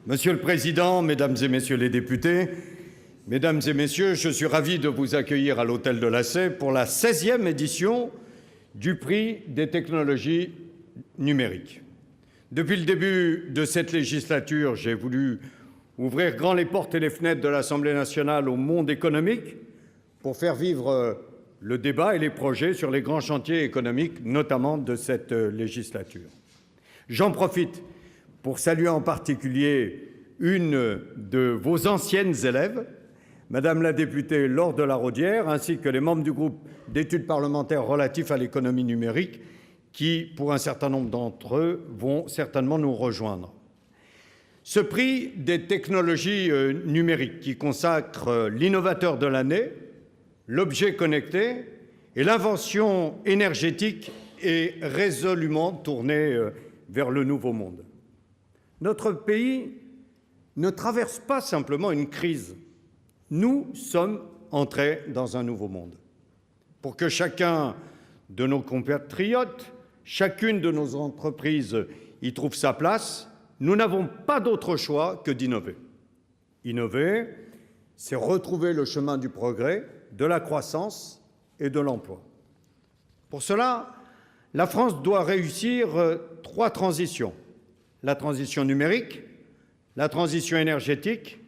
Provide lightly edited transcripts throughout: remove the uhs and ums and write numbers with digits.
Monsieur le Président, Mesdames et Messieurs les députés, Mesdames et Messieurs, je suis ravi de vous accueillir à l'Hôtel de la Sèye pour la 16e édition du Prix des technologies numériques. Depuis le début de cette législature, j'ai voulu ouvrir grand les portes et les fenêtres de l'Assemblée nationale au monde économique pour faire vivre le débat et les projets sur les grands chantiers économiques, notamment de cette législature. J'en profite pour saluer en particulier une de vos anciennes élèves, Madame la députée Laure de la Raudière, ainsi que les membres du groupe d'études parlementaires relatifs à l'économie numérique, qui, pour un certain nombre d'entre eux, vont certainement nous rejoindre. Ce prix des technologies numériques qui consacre l'innovateur de l'année, l'objet connecté et l'invention énergétique est résolument tourné vers le nouveau monde. Notre pays ne traverse pas simplement une crise. Nous sommes entrés dans un nouveau monde. Pour que chacun de nos compatriotes, chacune de nos entreprises y trouve sa place, nous n'avons pas d'autre choix que d'innover. Innover, c'est retrouver le chemin du progrès, de la croissance et de l'emploi. Pour cela, la France doit réussir 3 transitions. La transition numérique, la transition énergétique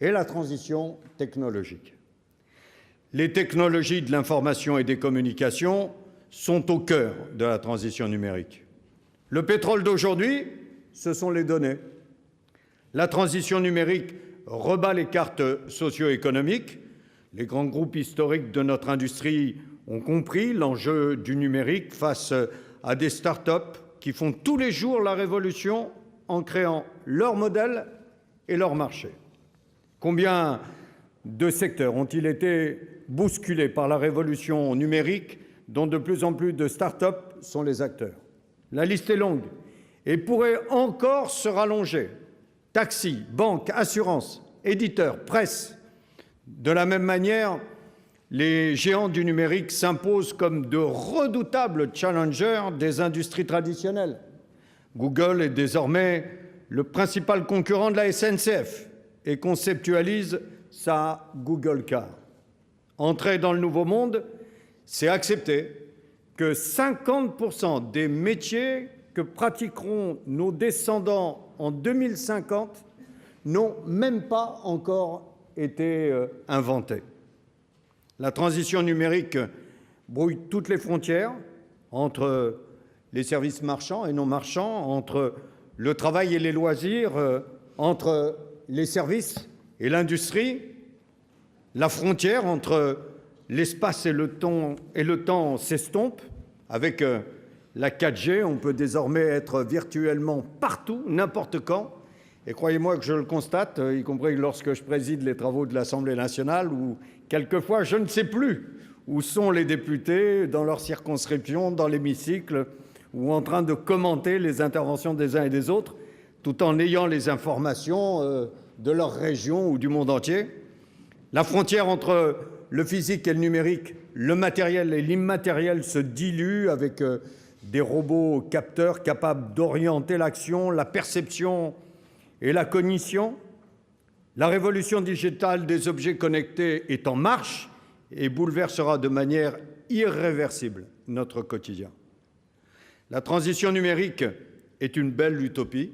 et la transition technologique. Les technologies de l'information et des communications sont au cœur de la transition numérique. Le pétrole d'aujourd'hui, ce sont les données. La transition numérique rebat les cartes socio-économiques. Les grands groupes historiques de notre industrie ont compris l'enjeu du numérique face à des start-up qui font tous les jours la révolution en créant leur modèle et leur marché. Combien de secteurs ont-ils été bousculés par la révolution numérique dont de plus en plus de start-up sont les acteurs? La liste est longue et pourrait encore se rallonger. Taxis, banques, assurances, éditeurs, presse. De la même manière, les géants du numérique s'imposent comme de redoutables challengers des industries traditionnelles. Google est désormais le principal concurrent de la SNCF et conceptualise sa Google Car. Entrer dans le nouveau monde, c'est accepter que 50% des métiers que pratiqueront nos descendants en 2050 n'ont même pas encore été inventés. La transition numérique brouille toutes les frontières entre les services marchands et non marchands, entre le travail et les loisirs, entre les services et l'industrie. La frontière entre l'espace et le temps s'estompe. Avec la 4G, on peut désormais être virtuellement partout, n'importe quand. Et croyez-moi que je le constate, y compris lorsque je préside les travaux de l'Assemblée nationale, où quelquefois je ne sais plus où sont les députés dans leur circonscription, dans l'hémicycle, ou en train de commenter les interventions des uns et des autres, tout en ayant les informations de leur région ou du monde entier. La frontière entre le physique et le numérique, le matériel et l'immatériel se dilue avec des robots capteurs capables d'orienter l'action, la perception et la cognition. La révolution digitale des objets connectés est en marche et bouleversera de manière irréversible notre quotidien. La transition numérique est une belle utopie,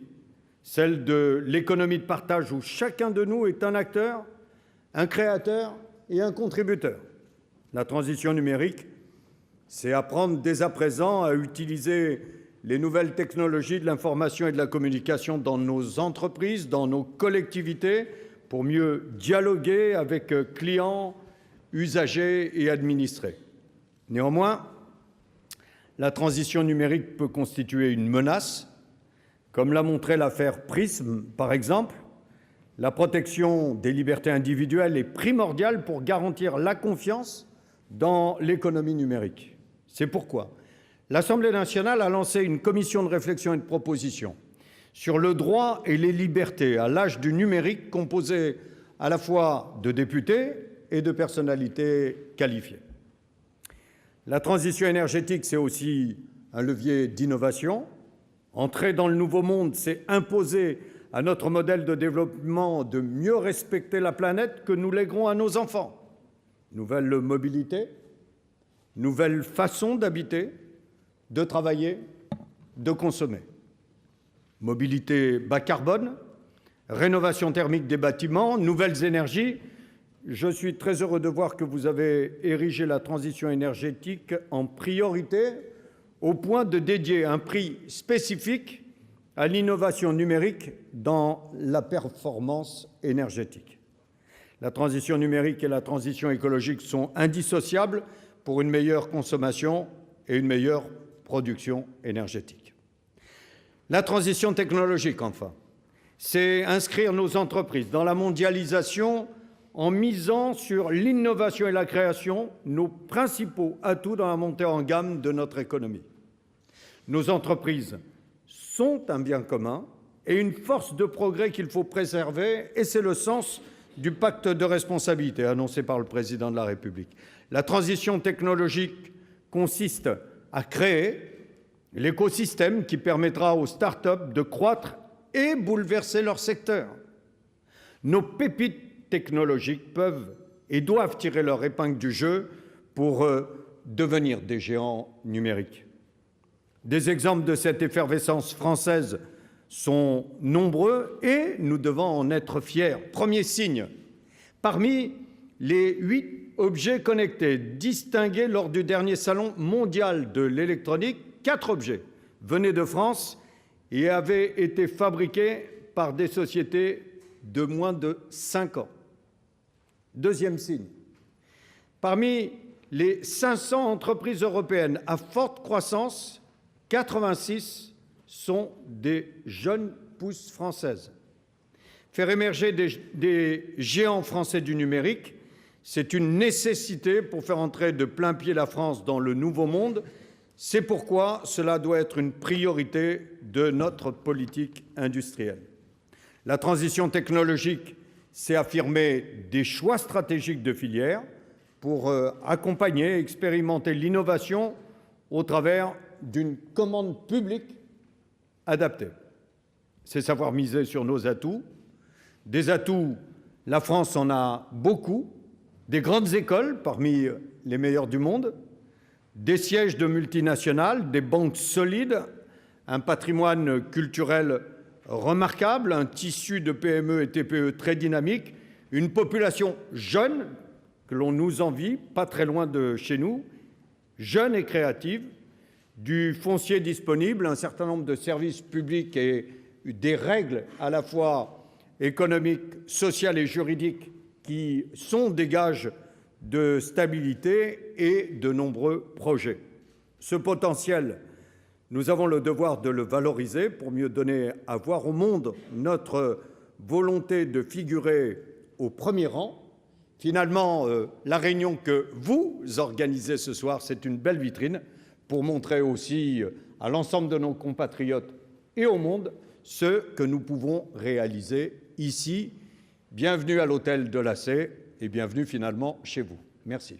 celle de l'économie de partage où chacun de nous est un acteur, un créateur et un contributeur. La transition numérique, c'est apprendre dès à présent à utiliser les nouvelles technologies de l'information et de la communication dans nos entreprises, dans nos collectivités, pour mieux dialoguer avec clients, usagers et administrés. Néanmoins, la transition numérique peut constituer une menace, comme l'a montré l'affaire Prism, par exemple. La protection des libertés individuelles est primordiale pour garantir la confiance dans l'économie numérique. C'est pourquoi l'Assemblée nationale a lancé une commission de réflexion et de proposition sur le droit et les libertés à l'âge du numérique, composée à la fois de députés et de personnalités qualifiées. La transition énergétique, c'est aussi un levier d'innovation. Entrer dans le nouveau monde, c'est imposer à notre modèle de développement de mieux respecter la planète que nous léguerons à nos enfants. Nouvelle mobilité, nouvelle façon d'habiter, de travailler, de consommer. Mobilité bas carbone, rénovation thermique des bâtiments, nouvelles énergies. Je suis très heureux de voir que vous avez érigé la transition énergétique en priorité au point de dédier un prix spécifique à l'innovation numérique dans la performance énergétique. La transition numérique et la transition écologique sont indissociables pour une meilleure consommation et une meilleure production énergétique. La transition technologique, enfin, c'est inscrire nos entreprises dans la mondialisation en misant sur l'innovation et la création, nos principaux atouts dans la montée en gamme de notre économie. Nos entreprises sont un bien commun et une force de progrès qu'il faut préserver, et c'est le sens du pacte de responsabilité annoncé par le Président de la République. La transition technologique consiste à créer l'écosystème qui permettra aux start-up de croître et bouleverser leur secteur. Nos pépites technologiques peuvent et doivent tirer leur épingle du jeu pour devenir des géants numériques. Des exemples de cette effervescence française sont nombreux et nous devons en être fiers. Premier signe, parmi les 8 objets connectés distingués lors du dernier Salon mondial de l'électronique, 4 objets venaient de France et avaient été fabriqués par des sociétés de moins de 5 ans. Deuxième signe, parmi les 500 entreprises européennes à forte croissance, 86 sont des jeunes pousses françaises. Faire émerger des géants français du numérique, c'est une nécessité pour faire entrer de plein-pied la France dans le nouveau monde. C'est pourquoi cela doit être une priorité de notre politique industrielle. La transition technologique, c'est affirmer des choix stratégiques de filière pour accompagner et expérimenter l'innovation au travers d'une commande publique adaptée. C'est savoir miser sur nos atouts. Des atouts, la France en a beaucoup, des grandes écoles parmi les meilleures du monde, des sièges de multinationales, des banques solides, un patrimoine culturel remarquable, un tissu de PME et TPE très dynamique, une population jeune que l'on nous envie, pas très loin de chez nous, jeune et créative, du foncier disponible, un certain nombre de services publics et des règles à la fois économiques, sociales et juridiques qui sont des gages de stabilité et de nombreux projets. Ce potentiel, nous avons le devoir de le valoriser pour mieux donner à voir au monde notre volonté de figurer au premier rang. Finalement, la réunion que vous organisez ce soir, c'est une belle vitrine pour montrer aussi à l'ensemble de nos compatriotes et au monde ce que nous pouvons réaliser ici. Bienvenue à l'hôtel de l'AC et bienvenue finalement chez vous. Merci.